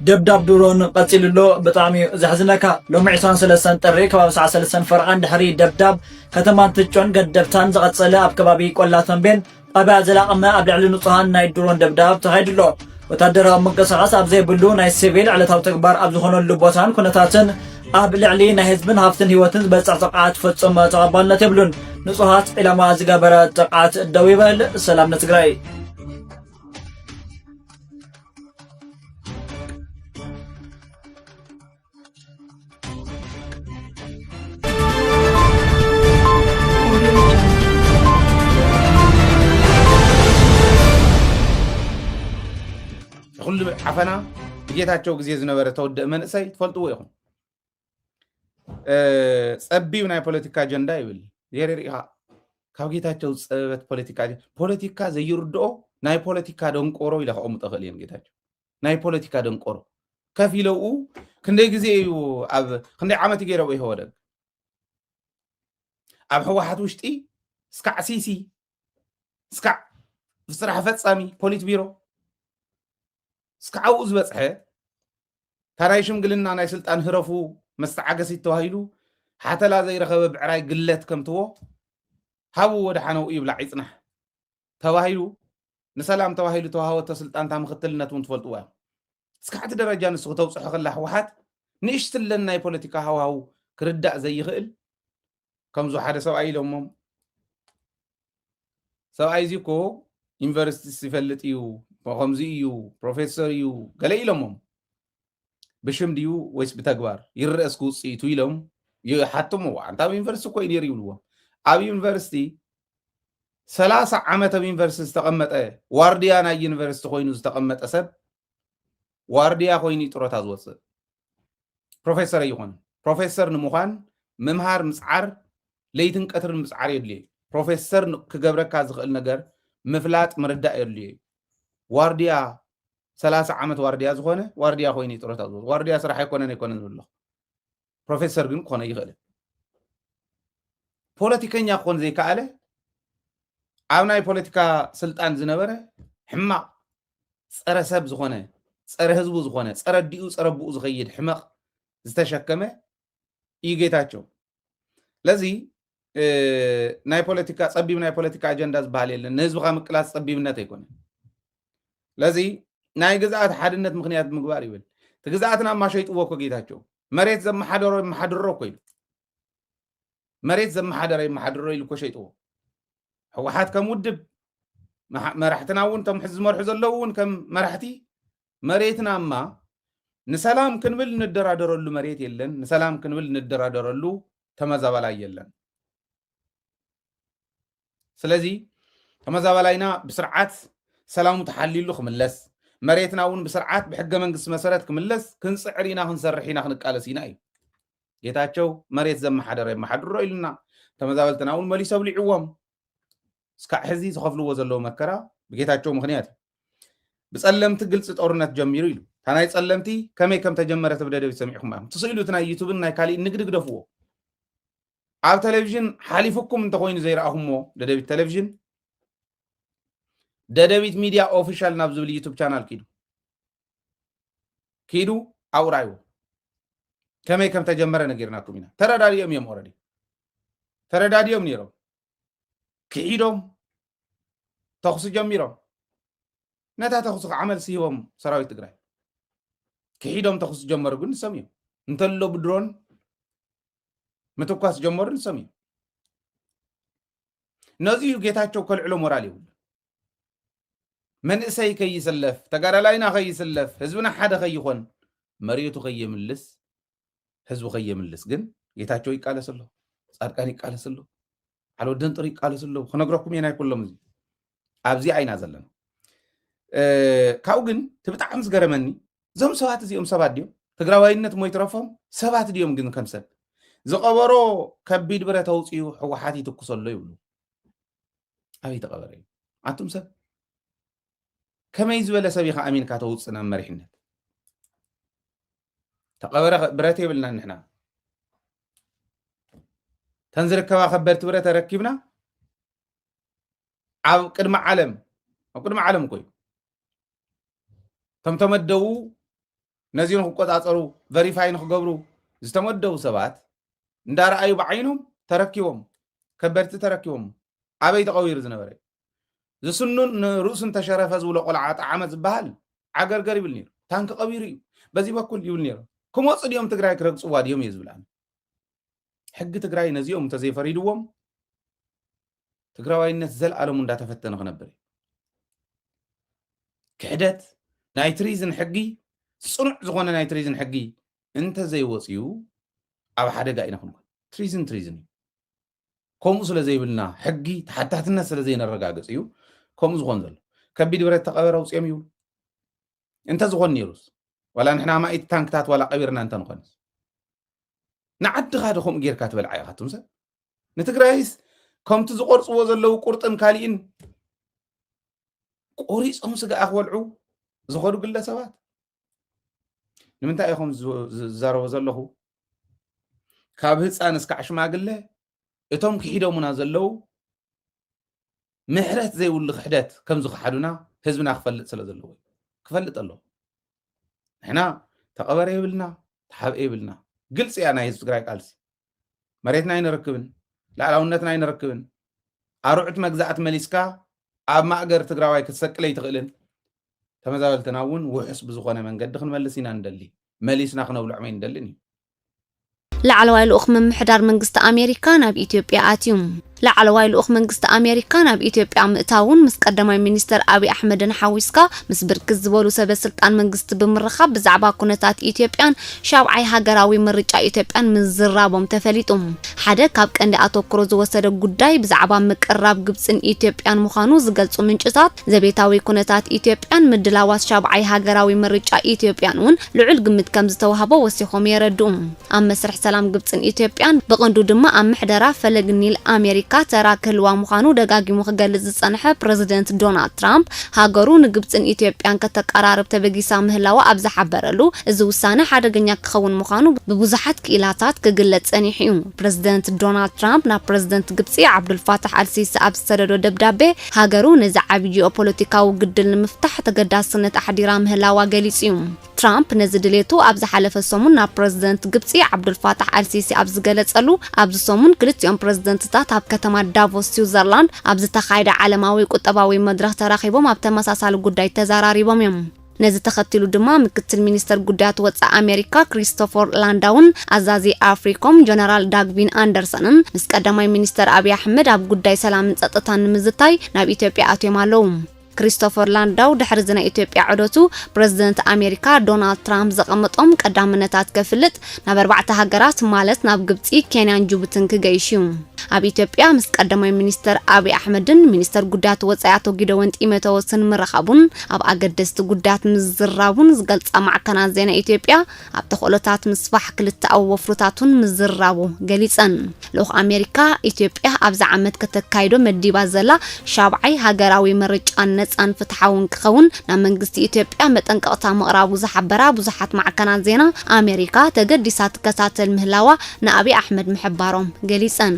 دبداب دورون قتل له بطعمي زحزنكا لو معصان سلسان طري كباب ساعة سلسان فرقان دحري دبداب كتمان تجون قد دبتان زغتصله اب كبابي قلاتن بين ابا زلاقما اب لعل نصهان ناي دورون دبداب تخيد له وتادرا منقسقاس اب زي بلو ناي سيفيل على تاو تكبار اب زخونو لبوتان كنتاتن اب لعلي ناي حزبن هافتن هيوتن بصعصقات فصم تقبلنا تبلون نصهات الى ما زغبره تقات دويبل سلام نتغراي كل عفنا جيتاچو غزي زنبره تود منساي تفلطو يخون صبي من البوليتيكا اجندا يبل يريها ካብ ጌታቸው ጽበት ፖለቲካ ዘይርድኦ ናይ ፖለቲካ ደንቆሮ ኢላ ከኦም ተኸልየን ጌታቸው ናይ ፖለቲካ ደንቆሮ ከፊለው ክንደይ ግዜ እዩ ኣብ ክንደይ ዓመት ገይረው ይወደ ኣብ ህወሓት ውሽጢ ስካዕ ሲሲ ስካዕ ስራሕ ፈጻሚ ፖሊት ቢሮ ስካዓው ዝበጽሐ ታራይ ሽምግልና ናይ ስልጣን ህረፉ መስተዓገሲ ተዋሂሉ ሓተላ ዘይረኸበ ብዕራይ ግለት ከምትዎ ሃቡ ወደ ሓነው ይብላ ይጽናሕ ተዋሂሉ ንሰላም ተዋሂሉ ተዋህወተ ስልጣን ታምኽትልነት ውን ትፈልጥዋ ስካዕቲ ደረጃ ንሱ ተውጽሕ ከላ ህወሓት ንእሽትለን ናይ ፖለቲካ ሃዋው ክርዳእ ዘይኽእል ከምዙ ሓደ ሰብኣይ ኢሎሞም ሰብኣይ ዚኮ ዩኒቨርሲቲ ሲፈልጥ እዩ ከምዚ እዩ ፕሮፌሰር እዩ ገለ ኢሎሞም ብሽም ድዩ ወይስ ብተግባር ይርአስ ክውፅኢቱ ኢሎም ይሓትሙ አንታ ዩኒቨርሲቲ ኮይን ይብልዎ ኣብ ዩኒቨርሲቲ 30 ዓመት ኣብ ዩኒቨርሲቲ ዝተቐመጠ ዋርዲያ ናይ ዩኒቨርሲቲ ኮይኑ ዝተቐመጠ ሰብ ዋርዲያ ኮይኑ ጥሮታ ዝወፅእ ፕሮፌሰር ይኹን ፕሮፌሰር ንምዃን መምሃር ምጽዓር ለይትን ቀትርን ምጽዓር የድልየ ፕሮፌሰር ክገብረካ ዝኽእል ነገር ምፍላጥ ምርዳእ የድልየ ዋርዲያ 30 ዓመት ዋርዲያ ዝኾነ ዋርዲያ ኮይኑ ጥሮታ ዝወፅእ ዋርዲያ ስራሕ ኣይኮነን ዝብሎ ፕሮፌሰር ግን ኮነ ይኽእል ፖለቲከኛ ኮን ዘይከኣለ ኣብ ናይ ፖለቲካ ስልጣን ዝነበረ ሕማቕ ፀረ ሰብ ዝኾነ ፀረ ህዝቡ ዝኾነ ፀረ ዲኡ ፀረ ቡኡ ዝኸይድ ሕማቕ ዝተሸከመ እዩ ጌታቸው ለዚ ናይ ፖለቲካ ፀቢብ ናይ ፖለቲካ አጀንዳ ዝበሃል የለን ንህዝብካ ምቅላስ ፀቢብነት ኣይኮነ ለዚ ናይ ግዝኣት ሓድነት ምክንያት ምግባር ይብል ትግዝኣትና ማሸይጥዎ እኮ ጌታቸው መሬት ዘመሓደሮ ኮይኑ መሬት ዘመሓደረ ይመሓደሮ ኢሉ እኮ ሸይጥዎ ህወሓት ከም ውድብ መራሕትና እውን ቶም ሕዚ ዝመርሑ ዘለዉ እውን ከም መራሕቲ መሬትና እማ ንሰላም ክንብል እንደራደረሉ መሬት የለን ንሰላም ክንብል እንደራደረሉ ተመዛበላይ የለን ስለዚ ተመዛበላይና ብስርዓት ሰላሙ ተሓሊሉ ክምለስ መሬትና እውን ብስርዓት ብሕገ መንግስቲ መሰረት ክምለስ ክንፅዕሪና ክንሰርሒና ክንቃለስ ኢና እዩ ጌታቸው መሬት ዘመሓደረ ይመሓድሮ ኢሉና ተመዛበልትና እውን መሊሶም ሊዕዎም እስካዕ ሕዚ ዝኸፍልዎ ዘለዉ መከራ ብጌታቸው ምክንያት ብጸለምቲ ግልፂ ጦርነት ጀሚሩ ኢሉ ታናይ ጸለምቲ ከመይ ከም ተጀመረ ብደደቢት ሰሚዕኩም ትስኢሉት ናይ ዩቱብን ናይ ካሊእ ንግዲ ግደፍዎ ኣብ ቴሌቪዥን ሓሊፍኩም እንተኮይኑ ዘይረኣኹሞ ደደቢት ቴሌቪዥን ደደቢት ሚድያ ኦፊሻል ናብ ዝብል ዩቱብ ቻናል ኪዱ ኣውራዩ ከመይ ከም ተጀመረ ነጊርናኩም ኢና ተረዳድዮም እዮም ኦረዲ ተረዳድዮም ነይሮም ክዒዶም ተኽሲ ጀሚሮም ነታ ተኽሲ ዓመል ሲሂቦም ሰራዊት ትግራይ ክዒዶም ተኽሲ ጀመሩ ግን ሰሚዮም እንተሎ ብድሮን ምትኳስ ጀመሩ ሰሚዮም ነዚዩ ጌታቸው ከልዕሎ ሞራል ይብሉ መንእሰይ ከይስለፍ ተጋዳላይና ከይስለፍ ህዝብና ሓደ ከይኾን መሪቱ ከይምልስ ህዝቡ ከይምልስ ግን ጌታቸው ይቃለስሎ ጻድቃን ይቃለስሎ ዓልወደን ጥሪ ይቃለስሎ ክነግረኩም የናይ ኩሎም እዚ ኣብዚ አይና ዘለና ካው ግን ትብጣዕም ዝገረመኒ ዞም ሰባት እዚኦም ሰባት ዲዮም ትግራዋይነት ሞይ ትረፎም ሰባት ዲዮም ግን ከም ሰብ ዝቀበሮ ከቢድ ብረት ኣውፅኡ ህወሓት ይትኩሰሎ ይብሉ ኣበይ ተቀበረ ኣንቱም ሰብ ከመይ ዝበለ ሰብ ኢኻ ኣሚንካ ተውፅና መሪሕነት ተቀበረ ብረት ይብልና ንሕና ተንዝርከባ ከበድቲ ብረት ተረኪብና ኣብ ቅድመ ዓለም ኮይ ተም ተመደቡ ነዚኦም ክቆጻጸሩ ቨሪፋይ ንክገብሩ ዝተመደቡ ሰባት እንዳረኣዩ ብዓይኖም ተረኪቦም ከበድቲ ተረኪቦም ኣበይ ተቐቢሩ ዝነበረ ዝስኑን ርእሱን ተሸረፈ ዝብሎ ቆልዓ ጣዕመ ዝበሃል ዓገርገር ይብል ነይሩ ታንክ ቀቢሩ እዩ በዚ በኩል ይብል ነይሩ ክመፁ ድዮም ትግራይ ክረግፅዋ ድዮም እዩ ዝብላኒ ሕጊ ትግራይ ነዚኦም ተዘይፈሪድዎም ትግራዋይነት ዘለዓለሙ እንዳተፈተነ ክነብር ክሕደት ናይ ትሪዝን ሕጊ ጽኑዕ ዝኾነ ናይ ትሪዝን ሕጊ እንተ ዘይወፅዩ ኣብ ሓደጋ ኢና ክንኮን ትሪዝን ከምኡ ስለ ዘይብልና ሕጊ ተሓታትነት ስለ ዘይነረጋግፅ እዩ ከምኡ ዝኾን ዘሎ ከቢድ ብረት ተቐበረ ውፅኦም ይብሉ እንተ ዝኾን ነይሩስ ዋላ ንሕና ማኢት ታንክታት ዋላ ቀቢርና እንተ ንኾንስ ንዓድኻ ድኹም ጌርካ ትበልዓ ኢኻ ትምሰ ንትግራይስ ከምቲ ዝቆርፅዎ ዘለው ቁርጥን ካሊእን ቆሪፆም ስጋ ክበልዑ ዝኸዱ ግለሰባት ንምንታይ ኢኹም ዝዛረቡ ዘለኹ ካብ ህፃን እስካዕ ሽማግለ እቶም ክሒዶሙና ዘለው ምሕረት ዘይብሉ ክሕደት ከም ዝኽሓዱና ህዝብና ክፈልጥ ስለ ዘለዎ ክፈልጥ ኣለዎ ንሕና ተቐበረ ይብልና ተሓብአ ይብልና ግልጽ እያ ናይ ህዝቢ ትግራይ ቃልሲ መሬትና ኣይንረክብን ላዕላውነትና ኣይንረክብን ኣርዑት መግዛእት መሊስካ ኣብ ማእገር ትግራዋይ ክትሰቅለ ይትኽእልን ተመዛበልትና እውን ውሕስ ብዝኾነ መንገዲ ክንመልስ ኢና እንደሊ መሊስና ክነብልዕ መይ እንደልን እዩ ላዕለዋይ ልኡኽ ምምሕዳር መንግስቲ ኣሜሪካ ናብ ኢትዮጵያ ኣትዩ ላዕለዋይ ልኡኽ መንግስቲ ኣሜሪካ ናብ ኢትዮጵያ ምእታውን ምስ ቀዳማይ ሚኒስተር አብይ አሕመድን ሓዊስካ ምስ ብርክት ዝበሉ ሰበስልጣን መንግስቲ ብምርኻብ ብዛዕባ ኩነታት ኢትዮጵያን ሻብዓይ ሃገራዊ ምርጫ ኢትዮጵያን ምዝራቦም ተፈሊጡ ሓደ ካብ ቀንዲ ኣተኩሮ ዝወሰደ ጉዳይ ብዛዕባ ምቅራብ ግብፅን ኢትዮጵያን ምዃኑ ዝገልጹ ምንጭታት ዘቤታዊ ኩነታት ኢትዮጵያን ምድላዋት ሻብዓይ ሃገራዊ ምርጫ ኢትዮጵያን እውን ልዑል ግምት ከም ዝተዋህቦ ወሲኾም የረድኡ ኣብ መስርሕ ሰላም ግብፅን ኢትዮጵያን ብቐንዱ ድማ ኣብ ምሕደራ ፈለግ ኒል ኣሜሪካ ተራ ክህልዋ ምዃኑ ደጋጊሙ ክገልጽ ዝጸንሐ ፕሬዚደንት ዶናልድ ትራምፕ ሃገሩ ንግብፅን ኢትዮጵያን ከተቀራርብ ተበጊሳ ምህላዋ ኣብ ዝሓበረሉ እዚ ውሳነ ሓደገኛ ክኸውን ምዃኑ ብብዙሓት ክኢላታት ክግለጽ ጸኒሑ እዩ ፕሬዚደንት ዶናልድ ትራምፕ ናብ ፕሬዚደንት ግብፂ ዓብዱልፋታሕ አልሲሲ ኣብ ዝተሰደዶ ደብዳቤ ሃገሩ ነዚ ዓብዪ ጂኦፖለቲካዊ ግድል ንምፍታሕ ተገዳስነት ኣሕዲራ ምህላዋ ገሊጹ እዩ ትራምፕ ነዚ ድሌቱ ኣብ ዝሓለፈ ሰሙን ናብ ፕሬዚደንት ግብፂ ዓብዱልፋታሕ አልሲሲ ኣብ ዝገለጸሉ ኣብዚ ሰሙን ክልቲኦም ፕሬዚደንትታት ኣብ ከተማ ዳቮስ ስዊዘርላንድ ኣብ ዝተኻየደ ዓለማዊ ቁጠባዊ መድረኽ ተራኺቦም ኣብ ተመሳሳሊ ጉዳይ ተዘራሪቦም እዮም ነዚ ተኸቲሉ ድማ ምክትል ሚኒስተር ጉዳያት ወፃኢ ኣሜሪካ ክሪስቶፈር ላንዳውን ኣዛዚ ኣፍሪኮም ጀነራል ዳግቪን ኣንደርሰንን ምስ ቀዳማይ ሚኒስተር አብይ አሕመድ ኣብ ጉዳይ ሰላምን ጸጥታን ንምዝታይ ናብ ኢትዮጵያ ኣትዮም ኣለዉ ክሪስቶፈር ላንዳው ድሕሪ ዝና ኢትዮጵያ ዕደቱ ፕሬዚደንት ኣሜሪካ ዶናልድ ትራምፕ ዘቐመጦም ቀዳምነታት ከፍልጥ ናብ 4 ሃገራት ማለት ናብ ግብፂ ኬንያን ጅቡትን ክገይሽዩ ኣብ ኢትዮጵያ ምስ ቀዳማይ ሚኒስተር አብይ አሕመድን ሚኒስተር ጉዳያት ወፃኢ ኣቶ ጊደወን ጢሞቴዎስን ምረኻቡን ኣብ ኣገደስቲ ጉዳያት ምዝራቡን ዝገልጻ ማዕከናት ዜና ኢትዮጵያ ኣብ ተኽእሎታት ምስፋሕ ክልተ ኣብ ወፍሩታቱን ምዝራቡ ገሊጸን ልኡኽ ኣሜሪካ ኢትዮጵያ ኣብዚ ዓመት ከተካይዶ መዲባ ዘላ ሻብዓይ ሃገራዊ ምርጫ ነፃን ፍትሓውን ክኸውን ናብ መንግስቲ ኢትዮጵያ መጠንቀቕታ ምቕራቡ ዝሓበራ ብዙሓት ማዕከናት ዜና ኣሜሪካ ተገዲሳ ትከታተል ምህላዋ ንአብይ አሕመድ ምሕባሮም ገሊጸን